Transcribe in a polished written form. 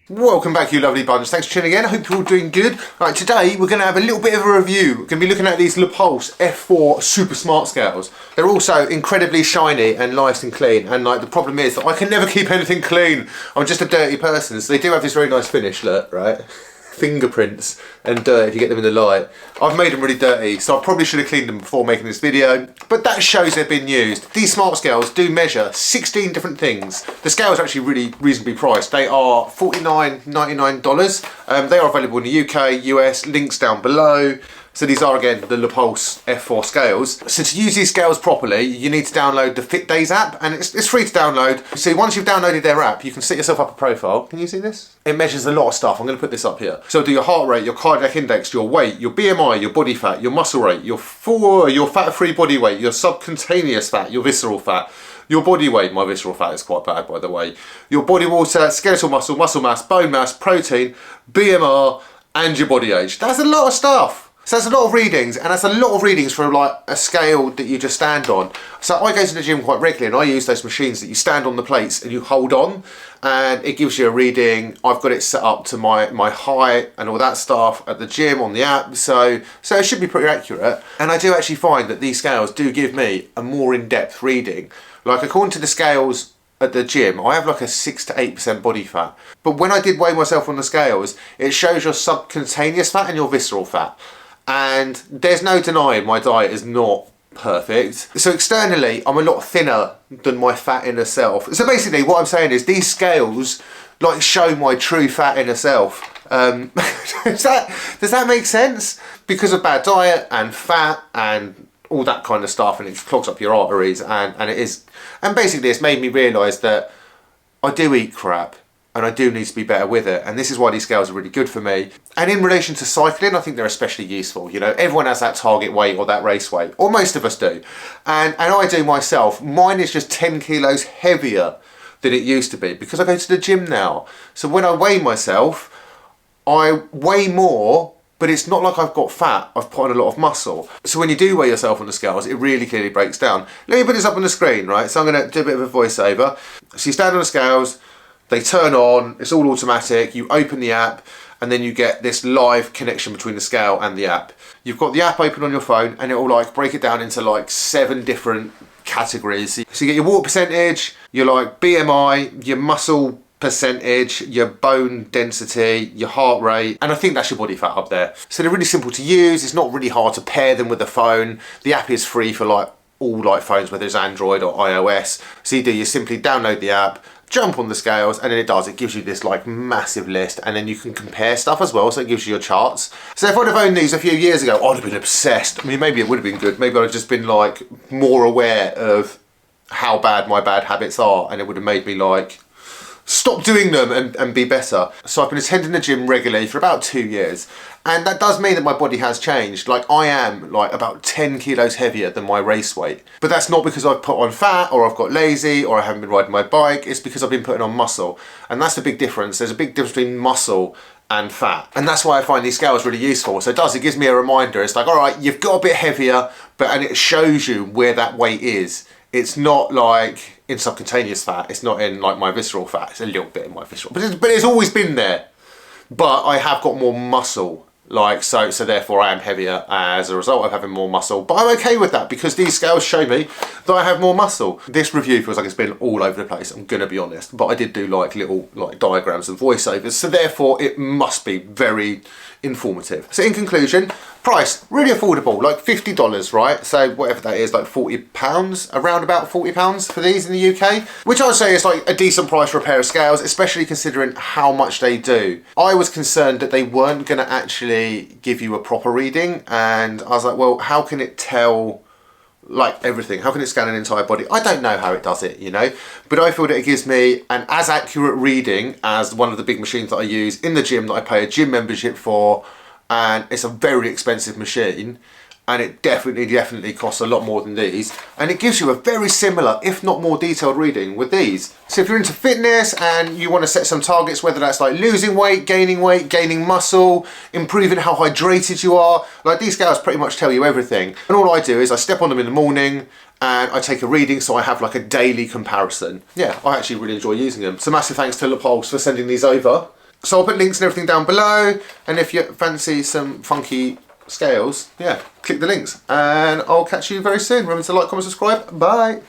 Welcome back, you lovely bunch. Thanks for tuning in. I hope you're all doing good. Right, today we're going to have a little bit of a review. We're going to be looking at these Lepulse F4 Super Smart Scales. They're also incredibly shiny and nice and clean. And like the problem is that I can never keep anything clean. I'm just a dirty person. So they do have this very nice finish, look, right? Fingerprints and dirt if you get them in the light. I've made them really dirty, so I probably should have cleaned them before making this video, but that shows they've been used. These smart scales do measure 16 different things. The scales are actually really reasonably priced. They are $49.99. They are available in the UK, US, links down below. So these are, again, the Lepulse F4 scales. So to use these scales properly, you need to download the Fit Days app, and it's free to download. So once you've downloaded their app, you can set yourself up a profile. Can you see this? It measures a lot of stuff. I'm going to put this up here. So it'll do your heart rate, your cardiac index, your weight, your BMI, your body fat, your muscle rate, your fat-free body weight, your subcutaneous fat, your visceral fat, your body weight. My visceral fat is quite bad, by the way. Your body water, skeletal muscle, muscle mass, bone mass, protein, BMR, and your body age. That's a lot of stuff. So that's a lot of readings, and that's a lot of readings for like a scale that you just stand on. So I go to the gym quite regularly, and I use those machines that you stand on the plates and you hold on, and it gives you a reading. I've got it set up to my height and all that stuff at the gym on the app, so it should be pretty accurate. And I do actually find that these scales do give me a more in-depth reading. Like according to the scales at the gym, I have like a 6 to 8% body fat. But when I did weigh myself on the scales, it shows your subcutaneous fat and your visceral fat. And there's no denying my diet is not perfect. So externally, I'm a lot thinner than my fat inner self. So basically what I'm saying is these scales like show my true fat inner self. Does that make sense? Because of bad diet and fat and all that kind of stuff, and it clogs up your arteries, and basically it's made me realise that I do eat crap. And I do need to be better with it. And this is why these scales are really good for me. And in relation to cycling, I think they're especially useful. You know, everyone has that target weight or that race weight, or most of us do. And I do myself. Mine is just 10 kilos heavier than it used to be because I go to the gym now. So when I weigh myself, I weigh more, but it's not like I've got fat, I've put on a lot of muscle. So when you do weigh yourself on the scales, it really clearly breaks down. Let me put this up on the screen, right? So I'm gonna do a bit of a voiceover. So you stand on the scales, they turn on, it's all automatic, you open the app, and then you get this live connection between the scale and the app. You've got the app open on your phone, and it will like break it down into like 7 different categories. So you get your water percentage, your like BMI, your muscle percentage, your bone density, your heart rate, and I think that's your body fat up there. So they're really simple to use, it's not really hard to pair them with the phone. The app is free for like all like phones, whether it's Android or iOS. So you simply download the app, jump on the scales, and then it gives you this like massive list, and then you can compare stuff as well, so it gives you your charts. So if I'd have owned these a few years ago, I'd have been obsessed. I mean, maybe it would have been good, maybe I'd have just been like more aware of how bad my bad habits are, and it would have made me like stop doing them and be better. So I've been attending the gym regularly for about 2 years, and that does mean that my body has changed. Like I am like about 10 kilos heavier than my race weight, but that's not because I've put on fat or I've got lazy or I haven't been riding my bike. It's because I've been putting on muscle, and that's the big difference. There's a big difference between muscle and fat, and that's why I find these scales really useful. So it gives me a reminder. It's like, all right, you've got a bit heavier, and it shows you where that weight is. It's not like in subcutaneous fat, it's not in like my visceral fat, it's a little bit in my visceral, but it's always been there. But I have got more muscle, like so therefore I am heavier as a result of having more muscle. But I'm okay with that because these scales show me that I have more muscle. This review feels like it's been all over the place, I'm gonna be honest, but I did do like little like diagrams and voiceovers, so therefore it must be very informative. So in conclusion, price, really affordable, like $50, right? So whatever that is, like £40, around about £40 for these in the UK, which I would say is like a decent price for a pair of scales, especially considering how much they do. I was concerned that they weren't gonna actually give you a proper reading, and I was like, well, how can it tell like everything? How can it scan an entire body? I don't know how it does it, you know, but I feel that it gives me an as accurate reading as one of the big machines that I use in the gym that I pay a gym membership for, and it's a very expensive machine, and it definitely costs a lot more than these, and it gives you a very similar, if not more detailed reading with these. So if you're into fitness and you want to set some targets, whether that's like losing weight, gaining muscle, improving how hydrated you are, like these scales pretty much tell you everything. And all I do is I step on them in the morning and I take a reading, so I have like a daily comparison. Yeah, I actually really enjoy using them. So massive thanks to Lepulse for sending these over. So I'll put links and everything down below, and if you fancy some funky scales, yeah, click the links, and I'll catch you very soon. Remember to like, comment, subscribe. Bye.